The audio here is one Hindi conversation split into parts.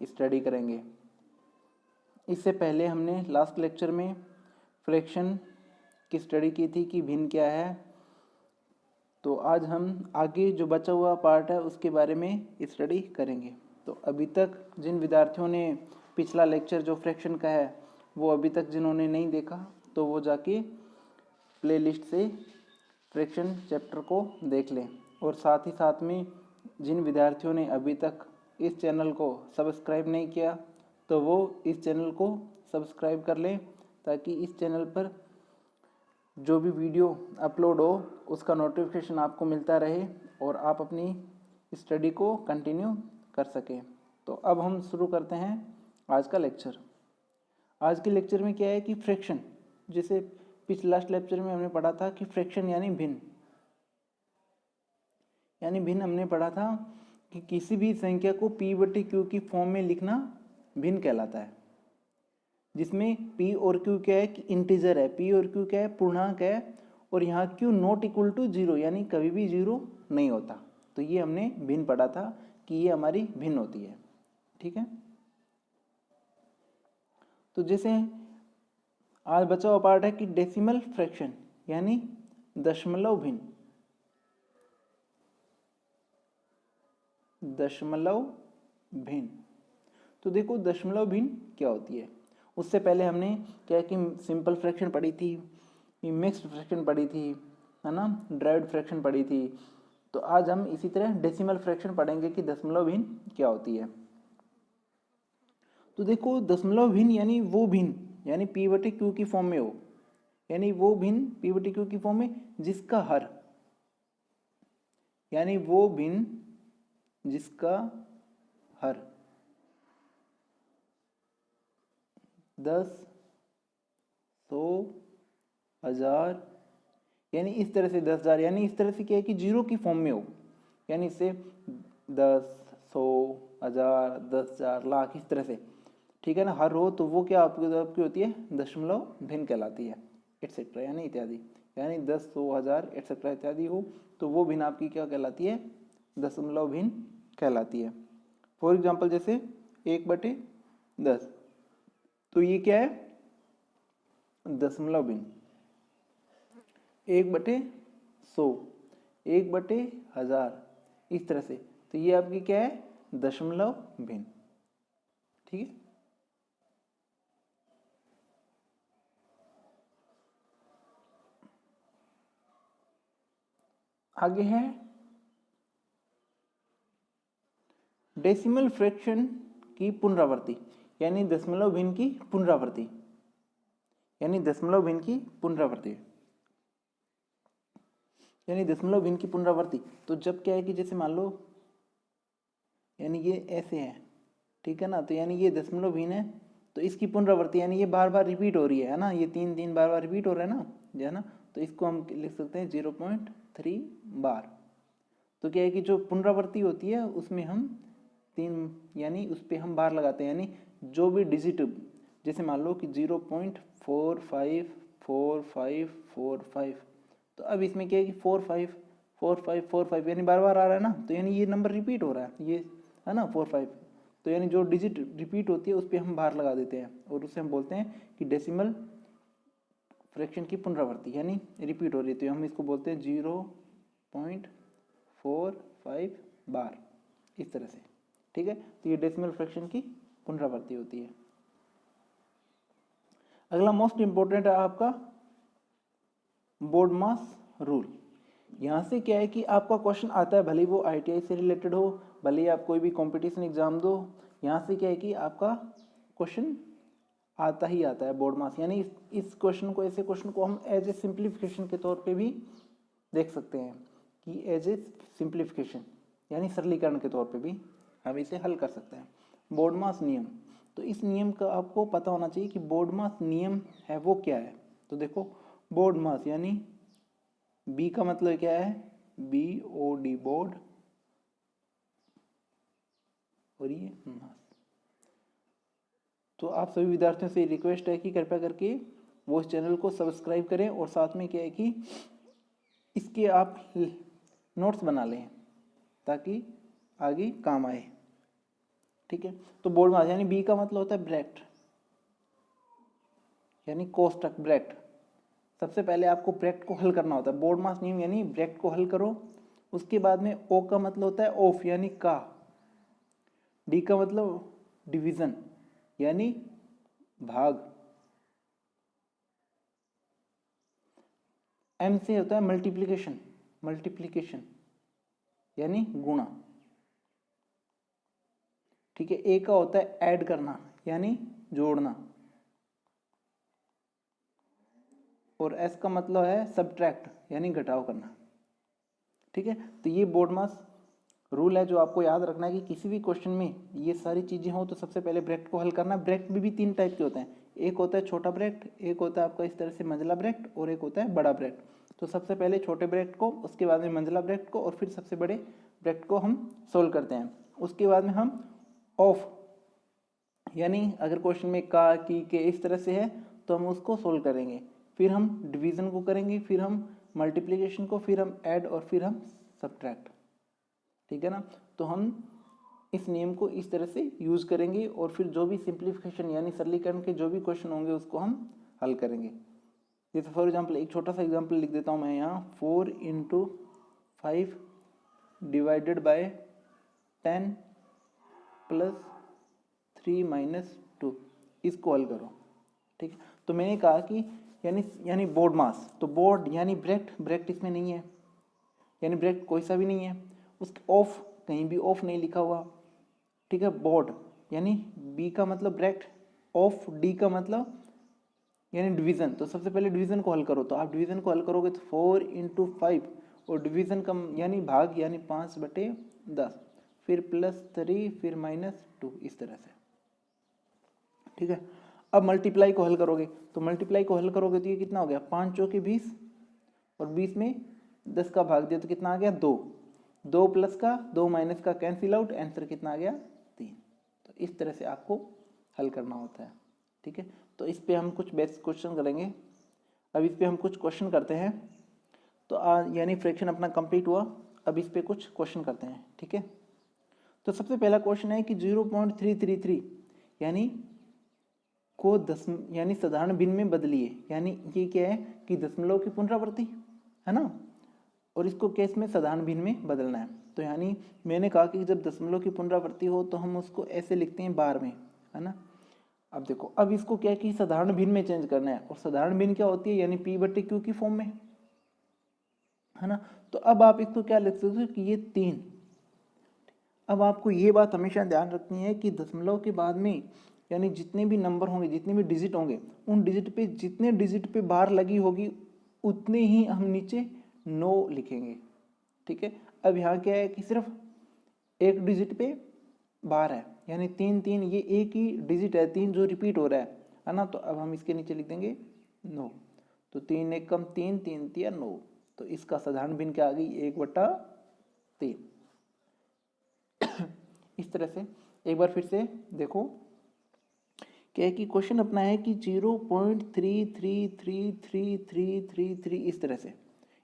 स्टडी करेंगे। इससे पहले हमने लास्ट लेक्चर में फ्रैक्शन की स्टडी की थी कि भिन्न क्या है। तो आज हम आगे जो बचा हुआ पार्ट है उसके बारे में स्टडी करेंगे। तो अभी तक जिन विद्यार्थियों ने पिछला लेक्चर जो फ्रैक्शन का है वो अभी तक जिन्होंने नहीं देखा तो वो जाके प्लेलिस्ट से फ्रैक्शन चैप्टर को देख लें। और साथ ही साथ में जिन विद्यार्थियों ने अभी तक इस चैनल को सब्सक्राइब नहीं किया तो वो इस चैनल को सब्सक्राइब कर लें, ताकि इस चैनल पर जो भी वीडियो अपलोड हो उसका नोटिफिकेशन आपको मिलता रहे और आप अपनी स्टडी को कंटिन्यू कर सकें। तो अब हम शुरू करते हैं आज का लेक्चर। आज के लेक्चर में क्या है कि फ्रैक्शन, जैसे पिछले लास्ट लेक्चर में हमने पढ़ा था कि फ्रैक्शन यानी भिन्न हमने पढ़ा था कि किसी भी संख्या को p/q की फॉर्म में लिखना भिन्न कहलाता है, जिसमें p और q क्या है कि इंटीजर है, p और q क्या है पूर्णांक है, और यहाँ q नॉट इक्वल टू 0 यानी कभी भी 0 नहीं होता। तो ये हमने भिन्न पढ़ा था कि ये हमारी भिन्न होती है। ठीक है, तो जैसे आज बचा हुआ पार्ट है कि डेसिमल फ्रैक्शन यानी दशमलव भिन्न। तो देखो दशमलव भिन्न क्या होती है। उससे पहले हमने क्या कि सिंपल फ्रैक्शन पढ़ी थी, मिक्स्ड फ्रैक्शन पढ़ी थी, है ना, ड्राइव्ड फ्रैक्शन पढ़ी थी। तो आज हम इसी तरह डेसिमल फ्रैक्शन पढ़ेंगे कि दशमलव भिन्न क्या होती है। तो देखो दशमलव भिन्न यानी वो भिन्न यानी p/q की फॉर्म में हो, यानी वो भिन्न p/q की फॉर्म में जिसका हर, यानी वो भिन्न जिसका हर 10, 100, 1000 यानी इस तरह से 10,000 यानी इस तरह से क्या है कि जीरो की फॉर्म में हो, यानी इससे 10, 100, 1000, 10,000, लाख इस तरह से, ठीक है ना, हर हो तो वो क्या आपकी होती है दशमलव भिन्न कहलाती है, एटसेट्रा यानी इत्यादि, यानी 10, 100, 1000 एटसेट्रा इत्यादि हो तो वो भिन्न आपकी क्या कहलाती है दशमलव भिन्न कहलाती है। फॉर एग्जाम्पल जैसे 1/10, तो ये क्या है दशमलव भिन्न। 1/100, 1/1000 इस तरह से, तो ये आपकी क्या है दशमलव भिन्न। ठीक है, आगे है डेसिमल फ्रैक्शन की पुनरावृत्ति यानी दशमलव भिन्न की पुनरावृत्ति, यानी दशमलव भिन्न की पुनरावृत्ति, यानी दशमलव भिन्न की पुनरावृत्ति। तो जब क्या है कि जैसे मान लो यानी ये ऐसे है, ठीक है ना, तो यानी ये दशमलव भिन्न है तो इसकी पुनरावृत्ति यानी ये बार बार रिपीट हो रही है ना, ये 3 बार बार रिपीट हो रहा है ना, जो है ना, तो इसको हम लिख सकते हैं 0.3 बार। तो क्या है कि जो पुनरावृत्ति होती है उसमें हम 3 यानी उस पर हम बार लगाते हैं, यानी जो भी डिजिट, जैसे मान लो कि 0.454545, तो अब इसमें क्या है कि 454545 यानी बार बार आ रहा है ना, तो यानी ये नंबर रिपीट हो रहा है, ये है ना 45, तो यानी जो डिजिट रिपीट होती है उस पर हम बार लगा देते हैं और उससे हम बोलते हैं कि डेसिमल फ्रैक्शन की पुनरावृत्ति यानी रिपीट हो रही है, तो हम इसको बोलते हैं 0.45 बार, इस तरह से। ठीक है, तो ये डेसिमल फ्रैक्शन की पुनरावृत्ति होती है। अगला मोस्ट इंपोर्टेंट है आपका बोर्डमास रूल। यहाँ से क्या है कि आपका क्वेश्चन आता है, भले वो ITI से रिलेटेड हो, भले आप कोई भी कंपटीशन एग्जाम दो, यहाँ से क्या है कि आपका क्वेश्चन आता ही आता है बोर्डमास, यानी इस क्वेश्चन को, ऐसे क्वेश्चन को हम एज ए सिंप्लीफिकेशन के तौर पे भी देख सकते हैं कि एज ए सिंप्लीफिकेशन यानी सरलीकरण के तौर पे भी हम इसे हल कर सकते हैं। बोर्डमास नियम, तो इस नियम का आपको पता होना चाहिए कि बोर्डमास नियम है वो क्या है। तो देखो बोर्डमास यानी B का मतलब क्या है BOD बोर्ड, और ये मास। तो आप सभी विद्यार्थियों से रिक्वेस्ट है कि कृपया करके वो इस चैनल को सब्सक्राइब करें और साथ में क्या है कि इसके आप नोट्स बना लें ताकि आगे काम आए। ठीक है। तो बोर्ड मास यानी बी का मतलब होता है ब्रैकेट यानी कोष्टक ब्रैकेट। सबसे पहले आपको ब्रैकेट को हल करना होता है। बोर्ड मास नियम यानी ब्रैकेट को हल करो, उसके बाद में ओ का मतलब होता है ऑफ यानी का, डी का मतलब डिवीजन यानी भाग, एम से होता है मल्टीप्लिकेशन, मल्टीप्लिकेशन यानी गुणा, ठीक है। ए का होता है ऐड करना यानी जोड़ना, और एस का मतलब है सब्ट्रैक्ट यानी घटाव करना, ठीक है। तो ये बोर्ड मास रूल है जो आपको याद रखना है कि किसी भी क्वेश्चन में ये सारी चीजें हो तो सबसे पहले ब्रैकेट को हल करना। ब्रैकेट में भी तीन टाइप के होते हैं, एक होता है छोटा ब्रैकेट, एक होता है आपका इस तरह से मंझला ब्रैकेट, और एक होता है बड़ा ब्रैकेट। तो सबसे पहले छोटे ब्रैकेट को, उसके बाद में मंझला ब्रैकेट को, और फिर सबसे बड़े ब्रैकेट को हम सोल्व करते हैं। उसके बाद में हम ऑफ यानी अगर क्वेश्चन में का की के इस तरह से है तो हम उसको सोल्व करेंगे, फिर हम डिवीजन को करेंगे, फिर हम मल्टीप्लिकेशन को, फिर हम ऐड, और फिर हम सब्ट्रैक्ट, ठीक है ना। तो हम इस नियम को इस तरह से यूज करेंगे, और फिर जो भी सिंप्लीफिकेशन यानी सरलीकरण के जो भी क्वेश्चन होंगे उसको हम हल करेंगे। जैसे फॉर एग्जांपल एक छोटा सा एग्जांपल लिख देता हूँ मैं यहाँ, 4 × 5 डिवाइडेड बाय 10 + 3 - 2, इसको हल करो, ठीक है। तो मैंने कहा कि यानी बोर्ड मास, तो बोर्ड यानी ब्रैकेट इसमें नहीं है, यानी ब्रैकेट कोई सा भी नहीं है, उसके ऑफ कहीं भी ऑफ नहीं लिखा हुआ, ठीक है। बोर्ड यानी बी का मतलब ब्रैकेट, ऑफ डी का मतलब यानी डिवीजन। तो सबसे पहले डिवीजन को हल करो, तो आप डिवीजन को हल करोगे तो 4 × 5, और डिवीजन का यानी भाग यानी 5/10, फिर +3, फिर -2, इस तरह से, ठीक है। अब मल्टीप्लाई को हल करोगे, तो मल्टीप्लाई को हल करोगे तो ये कितना हो गया, 5 चौके 20, और 20 में 10 का भाग दिया तो कितना आ गया 2, 2 प्लस का 2 माइनस का कैंसिल आउट, आंसर कितना आ गया 3। तो इस तरह से आपको हल करना होता है, ठीक है। तो इस पे हम कुछ बेसिक क्वेश्चन करेंगे। अब इस पे हम कुछ क्वेश्चन करते हैं। तो यानी फ्रैक्शन अपना कंप्लीट हुआ, अब इस पे कुछ क्वेश्चन करते हैं, ठीक है। तो सबसे पहला क्वेश्चन है कि 0.333 यानी को यानी साधारण भिन्न में बदलिए, यानी ये क्या है कि दशमलव की पुनरावृत्ति है ना, और इसको केस में साधारण भिन्न में बदलना है। तो यानी मैंने कहा कि जब दशमलव की पुनरावृत्ति हो तो हम उसको ऐसे लिखते हैं बार में, है ना। अब देखो, अब इसको क्या है कि साधारण भिन्न में चेंज करना है, और साधारण भिन्न क्या होती है, यानी p/q की फॉर्म में, है ना। तो अब आप इसको क्या लिख सकते हो कि ये 3। अब आपको ये बात हमेशा ध्यान रखनी है कि दशमलव के बाद में यानी जितने भी नंबर होंगे, जितने भी डिजिट होंगे, उन डिजिट पे जितने डिजिट पे बार लगी होगी उतने ही हम नीचे 9 लिखेंगे, ठीक है। अब यहाँ क्या है कि सिर्फ एक डिजिट पे बार है, यानी 3 3, ये एक ही डिजिट है 3 जो रिपीट हो रहा है ना। तो अब हम इसके नीचे लिख देंगे 9, तो 3 × 1 = 3, 3 × 3 = 9। तो इसका साधारण भिन्न क्या आ गई, 1/3। इस तरह से एक बार फिर से देखो, क्या है कि क्वेश्चन अपना है कि 0.3333333 इस तरह से,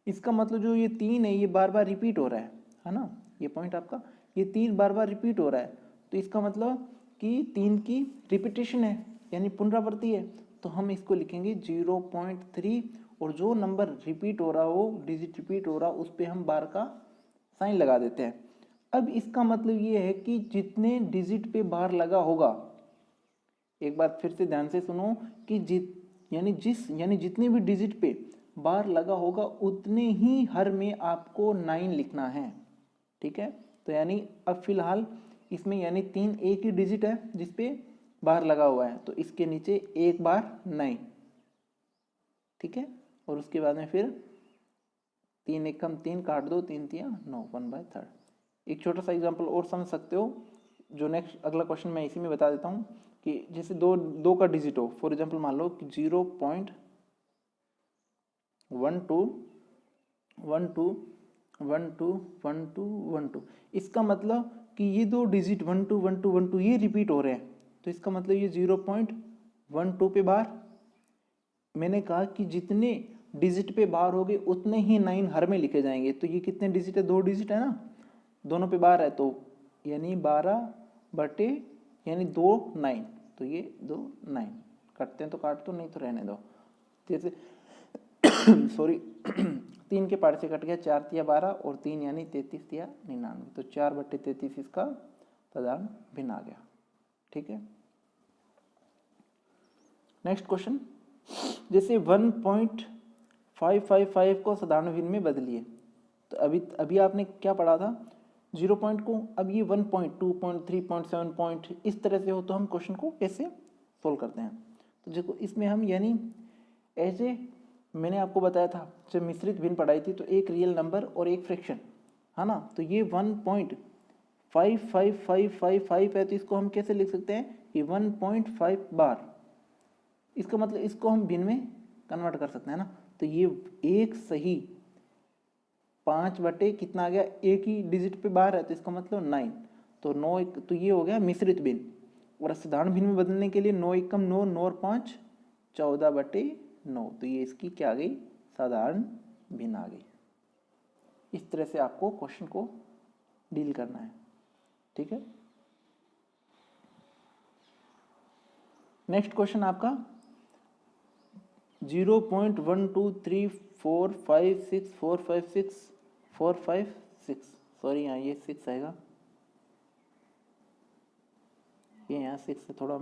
इसका मतलब जो ये 3 है ये बार बार रिपीट हो रहा है ना। ये पॉइंट आपका, ये 3 बार बार रिपीट हो रहा है, तो इसका मतलब कि 3 की रिपीटेशन है यानी पुनरावृत्ति है। तो हम इसको लिखेंगे 0.3, और जो नंबर रिपीट हो रहा हो, डिजिट रिपीट हो रहा, उस पर हम बार का साइन लगा देते हैं। अब इसका मतलब ये है कि जितने डिजिट पे बार लगा होगा, एक बार फिर से ध्यान से सुनो, कि यानी जितने भी डिजिट पे बार लगा होगा उतने ही हर में आपको 9 लिखना है, ठीक है। तो यानी अब फिलहाल इसमें यानी 3 एक ही डिजिट है जिसपे बार लगा हुआ है, तो इसके नीचे एक बार 9, ठीक है। और उसके बाद में फिर 3 × 1 = 3, काट दो, 3 × 3 = 9, 1/3। एक छोटा सा एग्जाम्पल और समझ सकते हो, जो नेक्स्ट अगला क्वेश्चन मैं इसी में बता देता हूँ कि जैसे दो का डिजिट हो, फॉर एग्जाम्पल मान लो कि 0.12121212, इसका मतलब कि ये दो डिजिट 121212 ये रिपीट हो रहे हैं, तो इसका मतलब ये 0.12 पे बार, मैंने कहा कि जितने डिजिट पे बार होगे उतने ही 9 हर में लिखे जाएंगे। तो ये कितने डिजिट है, 2 डिजिट है ना, दोनों पे बार है, तो यानी 12/2 यानी 2 9, तो ये 2 9 कटते हैं तो काट दो, नहीं तो रहने दो। जैसे सॉरी 3 के पार्ट से कट गया, 4 तिया 12 और 3 यानी 33 तिया 99, तो 4/33 इसका साधारण भिन्न आ गया। ठीक है, नेक्स्ट क्वेश्चन, जैसे 1.555 को साधारण भिन्न में बदलिए। तो अभी आपने क्या पढ़ा था, 0 पॉइंट को, अब ये 1.2.3.7 इस तरह से हो तो हम क्वेश्चन को कैसे सोल्व करते हैं। तो देखो इसमें हम यानी ऐसे, मैंने आपको बताया था जब मिश्रित भिन्न पढ़ाई थी तो एक रियल नंबर और एक फ्रैक्शन है ना, तो ये 1.55555 है, तो इसको हम कैसे लिख सकते हैं कि 1.5 बार, इसका मतलब इसको हम भिन्न में कन्वर्ट कर सकते हैं ना। तो ये एक सही 5 बटे कितना आ गया, एक ही डिजिट पे बार है तो इसका मतलब 9, तो 9 तो ये हो गया मिश्रित भिन्न। और साधारण भिन्न में बदलने के लिए 9 एकम 9, 9 और 5 14/9, तो ये इसकी क्या आ गई, साधारण भिन्न आ गई। इस तरह से आपको क्वेश्चन को डील करना है। ठीक है, नेक्स्ट क्वेश्चन आपका 0.123456456 सॉरी यहाँ ये 6 आएगा, ये यहाँ 6 से थोड़ा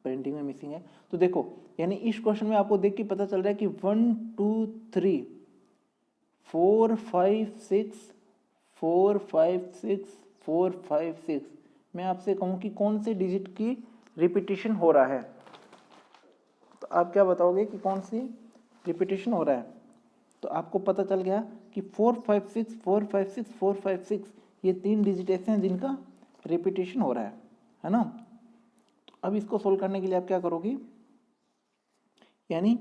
प्रिंटिंग में मिसिंग है। तो देखो यानी इस क्वेश्चन में आपको देख के पता चल रहा है कि 1 2 3 4 5 6 4 5 6 4 5 6, मैं आपसे कहूँ कि कौन से डिजिट की रिपीटिशन हो रहा है, तो आप क्या बताओगे कि कौन सी रिपीटिशन हो रहा है। तो आपको पता चल गया कि 4 5 6 4 5 6 4 5 6 ये 3 डिजिट ऐसे हैं जिनका रिपीटिशन हो रहा है ना। तो अब इसको सोल्व करने के लिए आप क्या करोगे, यानी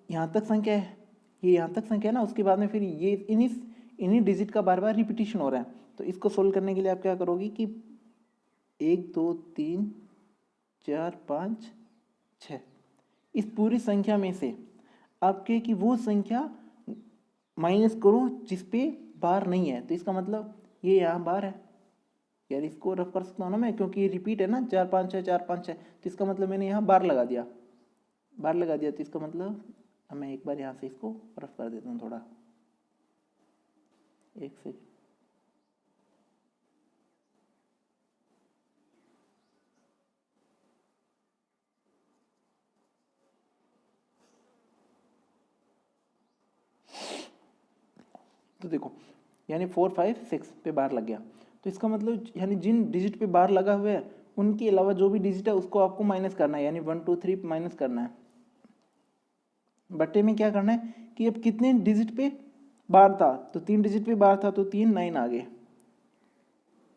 यहाँ तक संख्या है, ये यहाँ तक संख्या है ना, उसके बाद में फिर ये इन्हीं डिजिट का बार बार रिपीटिशन हो रहा है। तो इसको सोल्व करने के लिए आप क्या करोगे कि 1 2 3 4 5 6 इस पूरी संख्या में से आपके कि वो संख्या माइनस करो जिस पे बार नहीं है, तो इसका मतलब ये यहाँ बार है, यार इसको रफ कर सकता हूँ ना मैं, क्योंकि ये रिपीट है ना 4 5 6 4 5 6, तो इसका मतलब मैंने यहाँ बार लगा दिया, तो इसका मतलब मैं एक बार यहाँ से इसको रफ कर देता हूँ थोड़ा, एक सेकंड। तो देखो यानी 4 5 6 पे बार लग गया, तो इसका मतलब यानी जिन डिजिट पे बार लगा हुआ है उनके अलावा जो भी डिजिट है उसको आपको माइनस करना है, यानी 1 2 3 माइनस करना है। बट्टे में क्या करना है कि अब कितने डिजिट पे बार था, तो 3 डिजिट पे बार था तो 3 9 आ गए,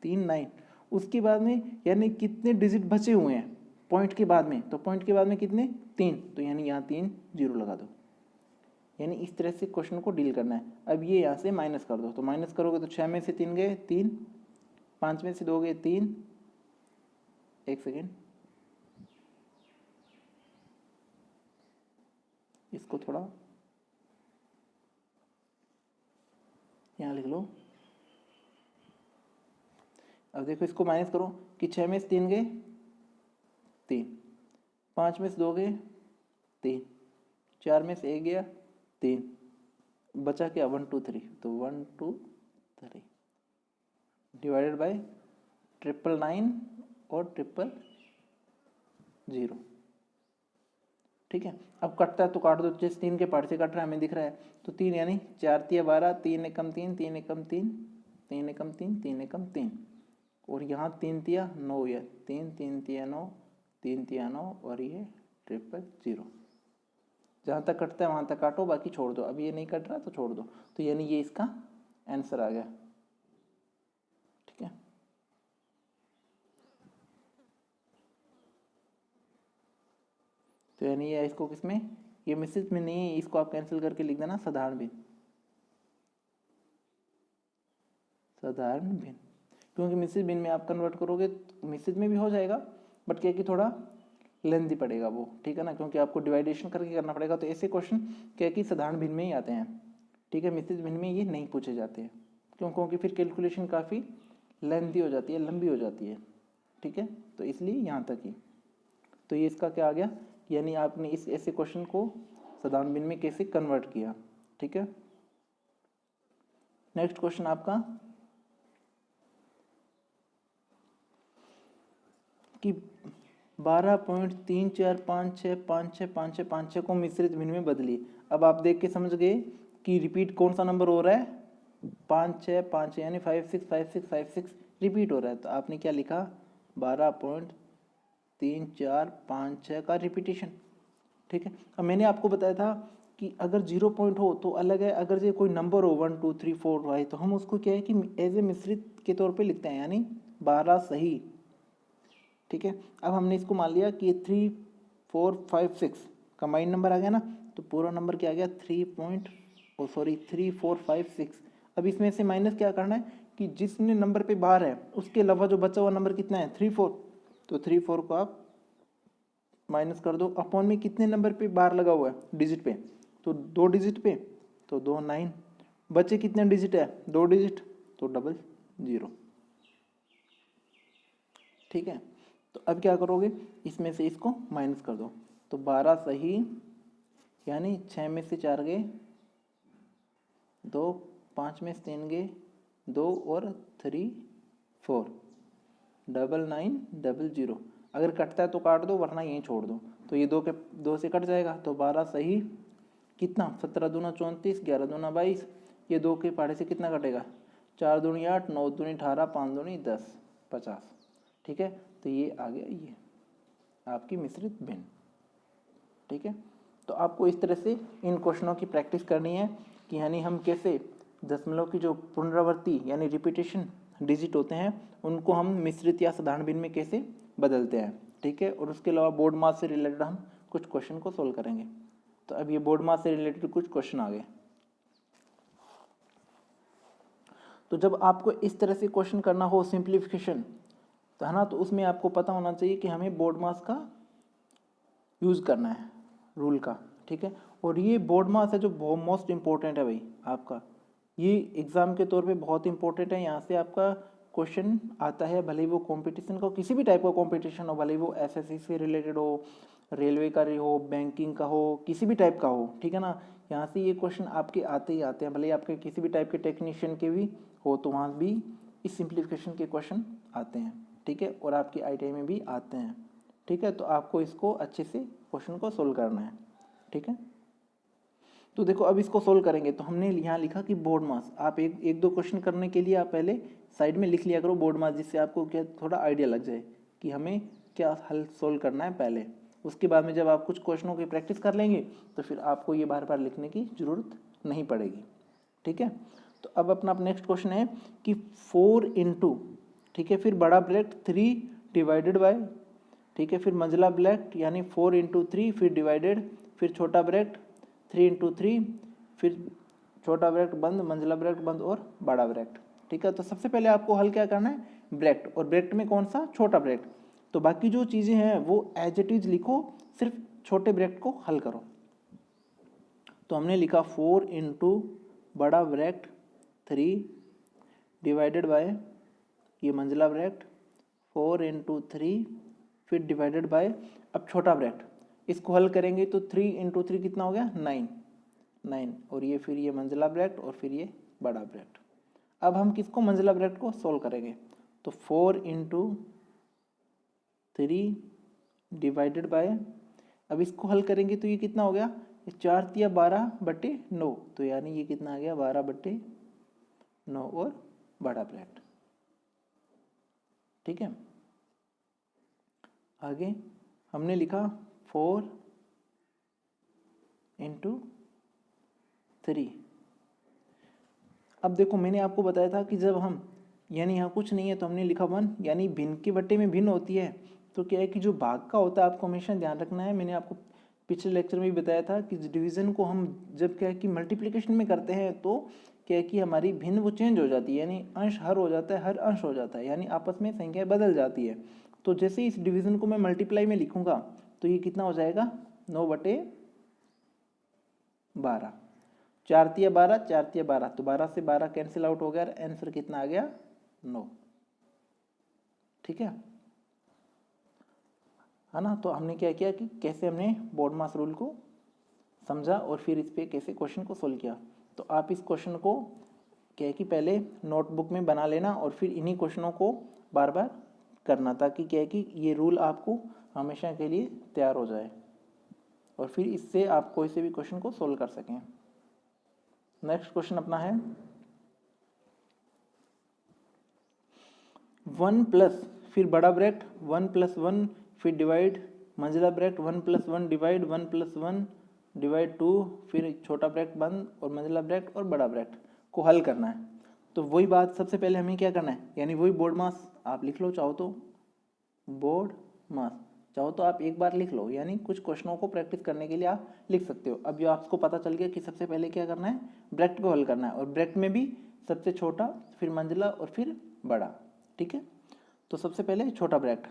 3 9। उसके बाद में यानी कितने डिजिट बचे हुए हैं पॉइंट के बाद में, तो पॉइंट के बाद में कितने 3, तो यानी यहाँ 3 0 लगा दो। यानी इस तरह से क्वेश्चन को डील करना है। अब ये यहाँ से माइनस कर दो, तो माइनस करोगे तो 6 में से 3 गए 3, 5 में से 2 गए 3, एक सेकेंड इसको थोड़ा यहाँ लिख लो। अब देखो इसको माइनस करो कि 6 में से 3 गए 3, 5 में से 2 गए 3, 4 में से 1 गया 3, बचा क्या 1 2 3, तो 1 2 3 डिवाइडेड बाय 999 और 000। ठीक है, अब कटता है तो काट दो, जैसे 3 के पार्ट से कट रहा है हमें दिख रहा है, तो 3 यानी 4 तिया 12, 3 एकम 3, 3 एकम 3, 3 एकम 3, 3 एकम 3, और यहाँ 3 तिया 9, या 3 3 तिया 9, 3 तिया 9 और ये 000। जहाँ तक कटता है वहाँ तक काटो, बाकी छोड़ दो, अब ये नहीं कट रहा तो छोड़ दो, तो यानी ये इसका आंसर आ गया। ठीक है, तो यानी ये इसको किसमें, ये मिश्रित में नहीं है, इसको आप कैंसिल करके लिख देना साधारण भिन्न, क्योंकि मिश्रित भिन्न में आप कन्वर्ट करोगे मिश्रित में भी हो जाएगा, बट क्या कि थोड़ा लेंथी पड़ेगा वो, ठीक है ना, क्योंकि आपको डिवाइडेशन करके करना पड़ेगा। तो ऐसे क्वेश्चन क्या कि साधारण भिन्न में ही आते हैं, ठीक है, मिश्रित भिन्न में ये नहीं पूछे जाते हैं, क्योंकि फिर कैलकुलेशन काफ़ी लेंथी हो जाती है, लंबी हो जाती है। ठीक है, तो इसलिए यहाँ तक ही। तो ये इसका क्या आ गया, यानी आपने इस ऐसे क्वेश्चन को साधारण भिन्न में कैसे कन्वर्ट किया। ठीक है, नेक्स्ट क्वेश्चन आपका कि 12.3456565656 को मिश्रित भिन्न में बदलिए। अब आप देख के समझ गए कि रिपीट कौन सा नंबर हो रहा है, 5 यानी 565656 रिपीट हो रहा है। तो आपने क्या लिखा, 12.3456 का रिपीटेशन। ठीक है, अब मैंने आपको बताया था कि अगर 0 पॉइंट हो तो अलग है, अगर ये कोई नंबर हो 1 2 3 4 5 तो हम उसको क्या है कि एज ए मिश्रित के तौर पे लिखते हैं, यानी 12 सही। ठीक है, अब हमने इसको मान लिया कि 3 4 5 6 कंबाइंड नंबर आ गया ना, तो पूरा नंबर क्या आ गया 3.3456। अब इसमें से माइनस क्या करना है कि जिसने नंबर पे बार है उसके अलावा जो बचा हुआ नंबर कितना है 3 4, तो 3 4 को आप माइनस कर दो। अपॉन में कितने नंबर पे बार लगा हुआ है, डिजिट पे, तो 2 डिजिट पे, तो 2 9, बचे कितने डिजिट है 2 डिजिट, तो 00। ठीक है, तो अब क्या करोगे, इसमें से इसको माइनस कर दो, तो 12 सही, यानी 6 में से 4 गए 2, 5 में से 3 गए 2 और 3 4, 9900। अगर कटता है तो काट दो, वरना यहीं छोड़ दो, तो ये 2 से कट जाएगा, तो 12 सही कितना, 17 दूना 34, 11 दूना 22, ये 2 के पहाड़े से कितना कटेगा, 4 दूनी 8, 9 दूनी 18, 5 दूनी 10, 50। ठीक है, तो ये आ गया ये आपकी मिश्रित भिन्न। ठीक है, तो आपको इस तरह से इन क्वेश्चनों की प्रैक्टिस करनी है कि यानी हम कैसे दशमलव की जो पुनरावृत्ति यानी रिपीटेशन डिजिट होते हैं उनको हम मिश्रित या साधारण भिन्न में कैसे बदलते हैं। ठीक है, और उसके अलावा बोर्ड मास से रिलेटेड हम कुछ क्वेश्चन को सोल्व करेंगे। तो अब ये बोर्ड मास से रिलेटेड कुछ क्वेश्चन आ गए। तो जब आपको इस तरह से क्वेश्चन करना हो सिंप्लीफिकेशन, तो है ना, तो उसमें आपको पता होना चाहिए कि हमें बोर्ड मास का यूज़ करना है, रूल का। ठीक है, और ये बोर्ड मास है जो बहुत मोस्ट इम्पोर्टेंट है भाई आपका, ये एग्ज़ाम के तौर पे बहुत इंपॉर्टेंट है। यहाँ से आपका क्वेश्चन आता है, भले ही वो कंपटीशन का, किसी भी टाइप का कंपटीशन हो, भले ही वो एसएससी से रिलेटेड हो, रेलवे का हो, बैंकिंग का हो, किसी भी टाइप का हो। ठीक है ना, यहाँ से ये क्वेश्चन आपके आते ही आते हैं, भले ही आपके किसी भी टाइप के टेक्नीशियन के भी हो तो वहाँ भी इस सिंप्लीफिकेशन के क्वेश्चन आते हैं। ठीक है, और आपकी ITI में भी आते हैं। ठीक है, तो आपको इसको अच्छे से क्वेश्चन को सोल्व करना है। ठीक है, तो देखो अब इसको सोल्व करेंगे, तो हमने यहाँ लिखा कि बोर्ड मास, आप एक दो क्वेश्चन करने के लिए आप पहले साइड में लिख लिया करो बोर्ड मास, जिससे आपको क्या थोड़ा आइडिया लग जाए कि हमें क्या हल सोल्व करना है पहले। उसके बाद में जब आप कुछ क्वेश्चनों की प्रैक्टिस कर लेंगे तो फिर आपको ये बार बार लिखने की ज़रूरत नहीं पड़ेगी। ठीक है, तो अब अपना नेक्स्ट क्वेश्चन है कि 4 इंटू, ठीक है, फिर बड़ा ब्रैकेट 3 डिवाइडेड बाय, ठीक है, फिर मंझला ब्रैकेट यानी 4 इंटू 3, फिर डिवाइडेड, फिर छोटा ब्रैकेट 3 इंटू 3, फिर छोटा ब्रैकेट बंद, मंझला ब्रैकेट बंद और बड़ा ब्रैकेट। ठीक है, तो सबसे पहले आपको हल क्या करना है, ब्रैकेट, और ब्रैकेट में कौन सा, छोटा ब्रैकेट। तो बाकी जो चीज़ें हैं वो एज इट इज लिखो, सिर्फ छोटे ब्रैकेट को हल करो। तो हमने लिखा 4 इंटू बड़ा ब्रैकेट 3 डिवाइडेड बाय ये मंझला ब्रैकेट 4 इंटू 3, फिर डिवाइडेड बाय, अब छोटा ब्रैकेट, इसको हल करेंगे तो 3 इंटू 3 कितना हो गया 9, और ये फिर ये मंझला ब्रैकेट और फिर ये बड़ा ब्रैकेट। अब हम किसको, मंझला ब्रैकेट को सोल्व करेंगे, तो 4 इंटू 3 डिवाइडेड बाय, अब इसको हल करेंगे तो ये कितना हो गया, 4 तिया 12/9, तो यानी ये कितना आ गया 12/9 और बड़ा ब्रैकेट। ठीक है, आगे हमने लिखा 4 इंटू 3। अब देखो मैंने आपको बताया था कि जब हम, यानी यहाँ कुछ नहीं है तो हमने लिखा 1, यानी भिन्न के बट्टे में भिन्न होती है, तो क्या है कि जो भाग का होता है आपको हमेशा ध्यान रखना है। मैंने आपको पिछले लेक्चर में भी बताया था कि डिवीज़न को हम जब क्या है कि मल्टीप्लिकेशन में करते हैं तो क्या है कि हमारी भिन्न वो चेंज हो जाती है, यानी अंश हर हो जाता है, हर अंश हो जाता है, यानी आपस में संख्या बदल जाती है। तो जैसे इस डिवीज़न को मैं मल्टीप्लाई में लिखूंगा तो ये कितना हो जाएगा 9/12, 4 तिया 12, 4 तिया 12, तो 12 से 12 कैंसिल आउट हो गया, आंसर कितना आ गया 9। ठीक है, है ना। तो हमने क्या किया कि कैसे हमने बोर्ड मास रूल को समझा और फिर इस पे कैसे क्वेश्चन को सोल्व किया। तो आप इस क्वेश्चन को क्या है कि पहले नोटबुक में बना लेना और फिर इन्हीं क्वेश्चनों को बार बार करना, ताकि क्या है कि ये रूल आपको हमेशा के लिए तैयार हो जाए और फिर इससे आप कोई से भी क्वेश्चन को सोल्व कर सकें। नेक्स्ट क्वेश्चन अपना है 1 प्लस फिर बड़ा ब्रैकेट 1 + 1 फिर डिवाइड मंझला ब्रैकेट 1 + 1 डिवाइड 1 + 1 डिवाइड 2 फिर छोटा ब्रैकेट बंद और मंझला ब्रैकेट और बड़ा ब्रैकेट को हल करना है। तो वही बात सबसे पहले हमें क्या करना है, यानी वही बोर्ड मास आप लिख लो, चाहो तो बोर्ड मास, चाहो तो आप एक बार लिख लो, यानी कुछ क्वेश्चनों को प्रैक्टिस करने के लिए आप लिख सकते हो। अब जो आपको पता चल गया कि सबसे पहले क्या करना है, ब्रैकेट को हल करना है और ब्रैकेट में भी सबसे छोटा फिर मंझला और फिर बड़ा। ठीक है, तो सबसे पहले छोटा ब्रैकेट,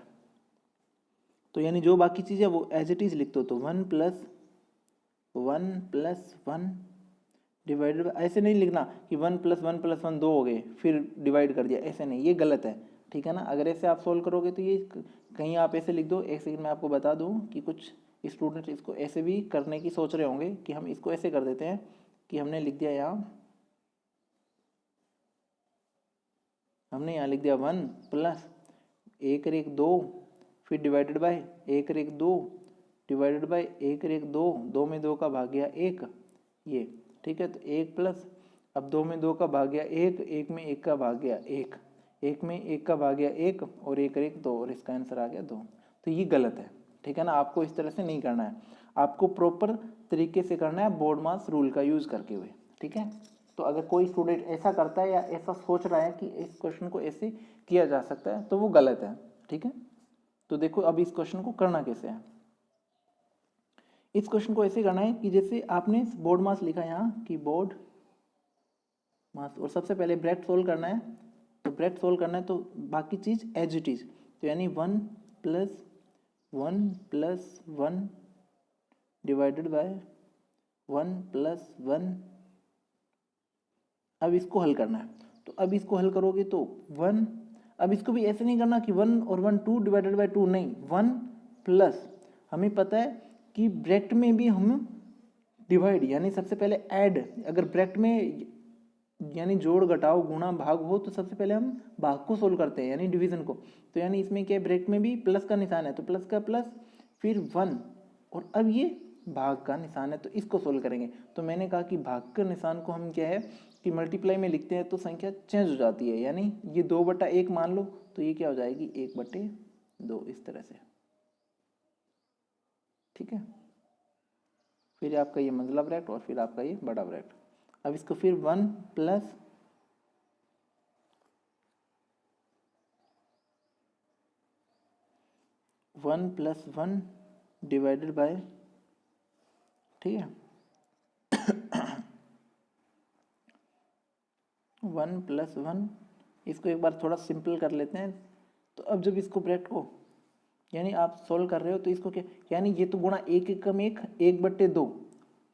तो यानी जो बाकी चीज़ है वो एज इट इज लिख दो। तो 1 + 1 डिवाइडेड, ऐसे नहीं लिखना कि 1 + 1 + 1 2 हो गए फिर डिवाइड कर दिया, ऐसे नहीं, ये गलत है। ठीक है ना, अगर ऐसे आप सोल्व करोगे तो ये कहीं आप ऐसे लिख दो। एक सेकंड में आपको बता दूं कि कुछ स्टूडेंट इसको ऐसे भी करने की सोच रहे होंगे कि हम इसको ऐसे कर देते हैं कि हमने लिख दिया लिख दिया 1 + 1 और 1 2 फिर डिवाइडेड बाय 1 और 1 2 डिवाइडेड बाय 1 और 1 2, 2 में 2 का भाग गया 1, ये ठीक है। तो 1 प्लस, अब 2 में 2 का भाग गया 1, 1 में 1 का भाग गया 1, 1 में 1 का भाग गया 1 और 1 और 1 2 और इसका आंसर आ गया 2। तो ये गलत है। ठीक है ना, आपको इस तरह से नहीं करना है, आपको प्रॉपर तरीके से करना है बोर्ड मास रूल का यूज़ करके हुए। ठीक है, तो अगर कोई स्टूडेंट ऐसा करता है या ऐसा सोच रहा है कि इस क्वेश्चन को ऐसे किया जा सकता है तो वो गलत है। ठीक है, तो देखो अब इस क्वेश्चन को करना कैसे है। इस क्वेश्चन को ऐसे करना है कि जैसे आपने बोर्ड मास लिखा यहाँ कि बोर्ड मास, और सबसे पहले ब्रैकेट सोल्व करना है। तो ब्रैकेट सोल्व करना है तो बाकी चीज़ एज इट इज, तो यानी 1 + 1 + 1 डिवाइडेड बाय 1 + 1। अब इसको हल करना है, तो अब इसको हल करोगे तो 1, अब इसको भी ऐसे नहीं करना कि 1 और 1 2 डिवाइडेड बाय 2, नहीं, 1 प्लस, हमें पता है कि ब्रैकेट में भी हम डिवाइड यानी सबसे पहले ऐड, अगर ब्रैकेट में यानी जोड़ घटाव गुणा भाग हो तो सबसे पहले हम भाग को सोल्व करते हैं यानी डिवीजन को। तो यानी इसमें क्या है, ब्रैकेट में भी प्लस का निशान है तो प्लस का प्लस फिर 1 और अब ये भाग का निशान है तो इसको सोल्व करेंगे। तो मैंने कहा कि भाग के निशान को हम क्या है कि मल्टीप्लाई में लिखते हैं तो संख्या चेंज हो जाती है, यानी ये 2/1 मान लो तो ये क्या हो जाएगी 1/2 इस तरह से। ठीक है, फिर आपका ये मंझला ब्रैकेट और फिर आपका ये बड़ा ब्रैकेट। अब इसको फिर 1 + 1 + 1 डिवाइडेड बाय, ठीक है, 1 + 1, इसको एक बार थोड़ा सिंपल कर लेते हैं। तो अब जब इसको ब्रैकेट को यानी आप सोल्व कर रहे हो तो इसको क्या, यानी ये तो गुणा 1 एकम 1 1/2,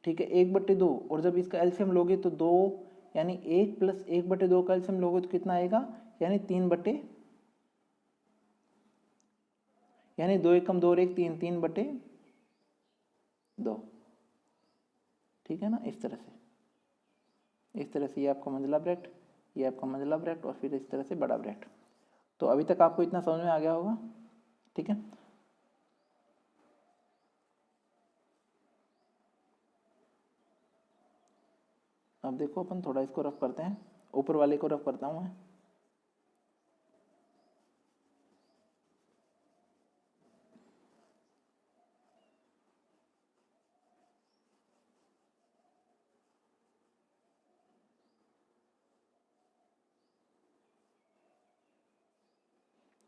ठीक है, 1/2, और जब इसका एलसीएम लोगे तो 2, यानी 1 + 1/2 का एलसीएम लोगे तो कितना आएगा, यानी 3/, यानी 2 एकम 2 और 1 3, 3/2। ठीक है ना, इस तरह से ये आपका मंझला ब्रैकेट, ये आपका मंझला ब्रैकेट और फिर इस तरह से बड़ा ब्रैकेट। तो अभी तक आपको इतना समझ में आ गया होगा। ठीक है, अब देखो अपन थोड़ा इसको रफ करते हैं, ऊपर वाले को रफ करता हूँ मैं।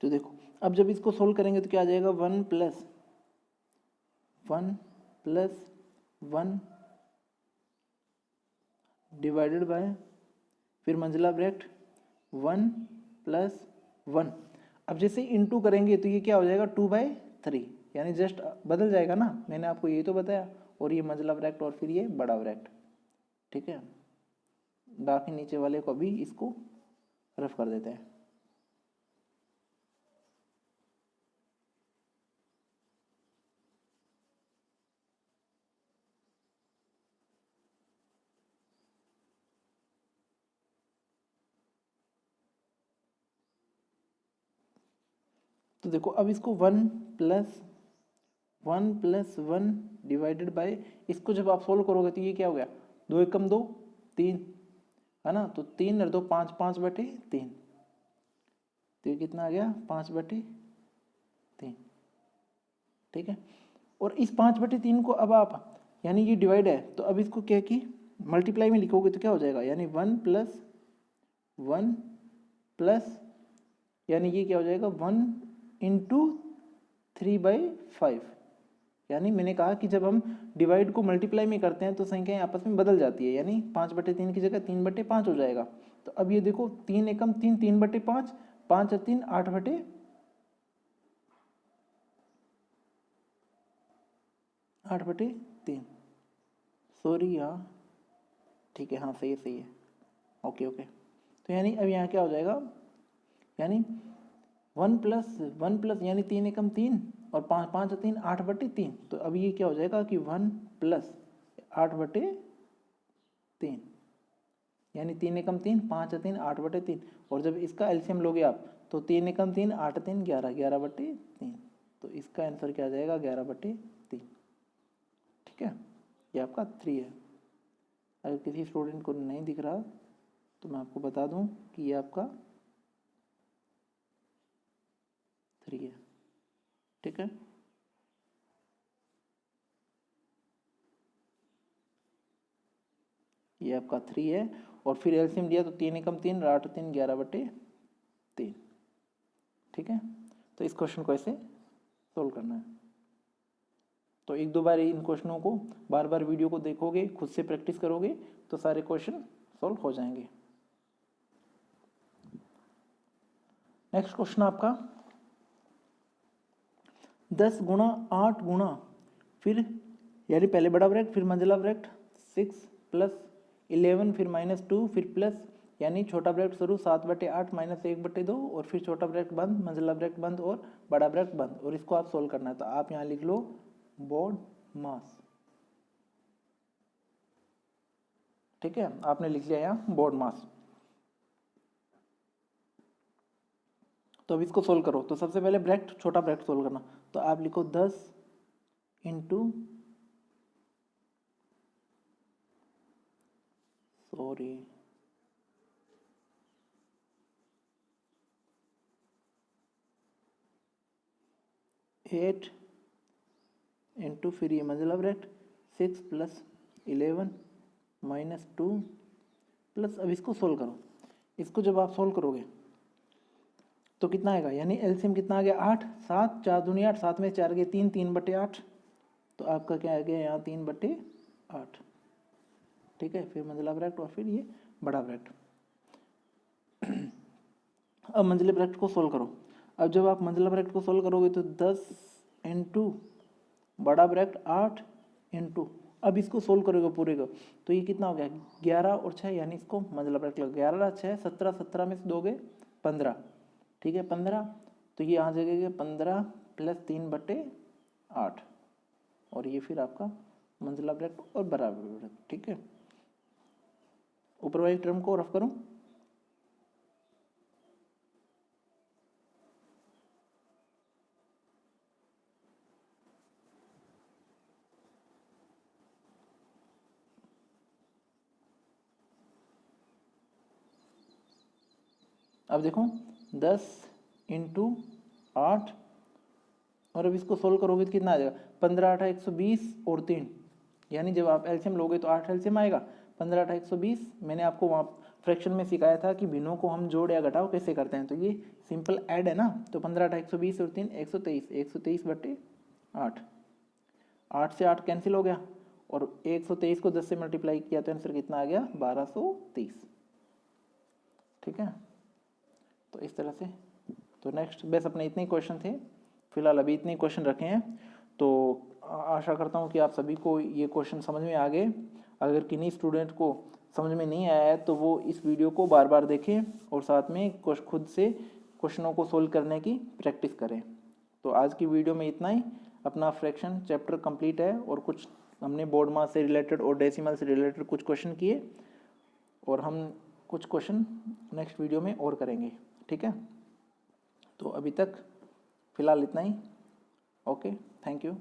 तो देखो अब जब इसको सोल्व करेंगे तो क्या आ जाएगा, 1 + 1 डिवाइडेड बाय फिर मंझला ब्रैकेट 1 + 1। अब जैसे इनटू करेंगे तो ये क्या हो जाएगा 2/3, यानी जस्ट बदल जाएगा ना, मैंने आपको ये तो बताया, और ये मंझला ब्रैकेट और फिर ये बड़ा ब्रैकेट। ठीक है, बाकी नीचे वाले को भी इसको रफ कर देते हैं। तो देखो अब इसको 1 + 1 डिवाइडेड बाय, इसको जब आप सोल्व करोगे तो ये क्या हो गया, 2 एकम 2 3 है ना, तो 3 और 2 5, 5/3, तो ये कितना आ गया 5/3। ठीक है, और इस 5/3 को अब आप, यानी ये डिवाइड है तो अब इसको क्या कि मल्टीप्लाई में लिखोगे तो क्या हो जाएगा, यानी 1 + 1 प्लस, यानी ये क्या हो जाएगा 1 × 3/5। यानी मैंने कहा कि जब हम डिवाइड को मल्टीप्लाई में करते हैं तो संख्याएं आपस में बदल जाती है, यानी 5/3 की जगह 3/5 हो जाएगा। तो अब ये देखो 3 एकम 3, 3/5, 5 और 3 8/3। सॉरी हाँ, ठीक है, हाँ सही है सही है, ओके ओके। तो यानी अब यहाँ क्या हो जाएगा, यानी 1 + 1 यानी 3 एकम 3 और 5, 5 और 3 8/3। तो अब ये क्या हो जाएगा कि 1 + 8/3, यानी 3 एकम 3, 5 और 3 8/3। और जब इसका एलसीएम लोगे आप तो 3 एकम 3, 8 3 11, 11/3। तो इसका आंसर क्या आ जाएगा 11/3। ठीक है, ये आपका 3 है। अगर किसी स्टूडेंट को नहीं दिख रहा तो मैं आपको बता दूं कि ये आपका 3 है। ठीक है, ये आपका 3 है। और फिर एलसीएम लिया तो 3 एकम 3, 8 3 11/3। ठीक है, तो इस क्वेश्चन को ऐसे सोल्व करना है। तो एक दो बार इन क्वेश्चनों को बार बार वीडियो को देखोगे, खुद से प्रैक्टिस करोगे तो सारे क्वेश्चन सोल्व हो जाएंगे। नेक्स्ट क्वेश्चन आपका 10 × 8 गुणा, फिर यानी पहले बड़ा ब्रैकेट फिर मंझला ब्रैकेट 6 + 11 फिर -2 फिर प्लस, यानी छोटा ब्रैकेट शुरू 7/8 -1/2 और फिर छोटा ब्रैकेट बंद, मंझला ब्रैकेट बंद और बड़ा ब्रैकेट बंद, और इसको आप सोल्व करना है। तो आप यहाँ लिख लो बोर्ड मास। ठीक है, आपने लिख लिया यहाँ बोर्ड मास। तो अब इसको सोल्व करो। तो सबसे पहले ब्रैकेट छोटा ब्रैकेट सोल्व करना, तो आप लिखो 10 × सॉरी 8 × फिर ये मंझला ब्रैकेट 6 + 11 -2 प्लस, अब इसको सोल्व करो। इसको जब आप सोल्व करोगे तो कितना आएगा, यानी एलसीएम कितना आ गया 8, 7 4 दूनी 8, 7 में 4 गए 3, 3/8। तो आपका क्या आ गया यहाँ 3/8। ठीक है, फिर मंझला ब्रैकेट और फिर ये बड़ा ब्रैकेट। अब मंझले ब्रैकेट को सोल्व करो। अब जब आप मंझला ब्रैकेट को सोल्व करोगे तो 10 × बड़ा ब्रैकेट 8 × अब इसको सोल्व करोगे पूरे को तो ये कितना हो गया 11 और 6, यानी इसको मंझला ब्रैकेट लगा 11 6 17, 17 में से 2 गए 15। ठीक है 15, तो ये आ जाएगा 15 + 3/8 और ये फिर आपका मंझला ब्रैकेट और बराबर ब्रैकेट। ठीक है, ऊपर वाली टर्म को रफ करूं, अब देखो 10 × 8 और अब इसको सोल्व करोगे तो कितना आ जाएगा 15 8 120 और 3, यानी जब आप एलसीएम लोगे तो 8 एलसीएम आएगा 15 8 120। मैंने आपको वहाँ फ्रैक्शन में सिखाया था कि भिन्नों को हम जोड़ या घटाओ कैसे करते हैं, तो ये सिंपल ऐड है ना। तो 15 8 120 और 3 123, 123/8, 8 से 8 कैंसिल हो गया और 123 को 10 से मल्टीप्लाई किया तो आंसर कितना आ गया 1230। ठीक है, तो इस तरह से। तो नेक्स्ट बस अपने इतने क्वेश्चन थे फिलहाल, अभी इतने क्वेश्चन रखे हैं। तो आशा करता हूँ कि आप सभी को ये क्वेश्चन समझ में आ गए। अगर किन्हीं स्टूडेंट को समझ में नहीं आया है तो वो इस वीडियो को बार बार देखें और साथ में खुद से क्वेश्चनों को सोल्व करने की प्रैक्टिस करें। तो आज की वीडियो में इतना ही। अपना फ्रैक्शन चैप्टर कंप्लीट है और कुछ हमने बोर्ड मास से रिलेटेड और डेसिमल से रिलेटेड कुछ क्वेश्चन किए और हम कुछ क्वेश्चन नेक्स्ट वीडियो में और करेंगे। ठीक है, तो अभी तक फ़िलहाल इतना ही। Okay, thank you.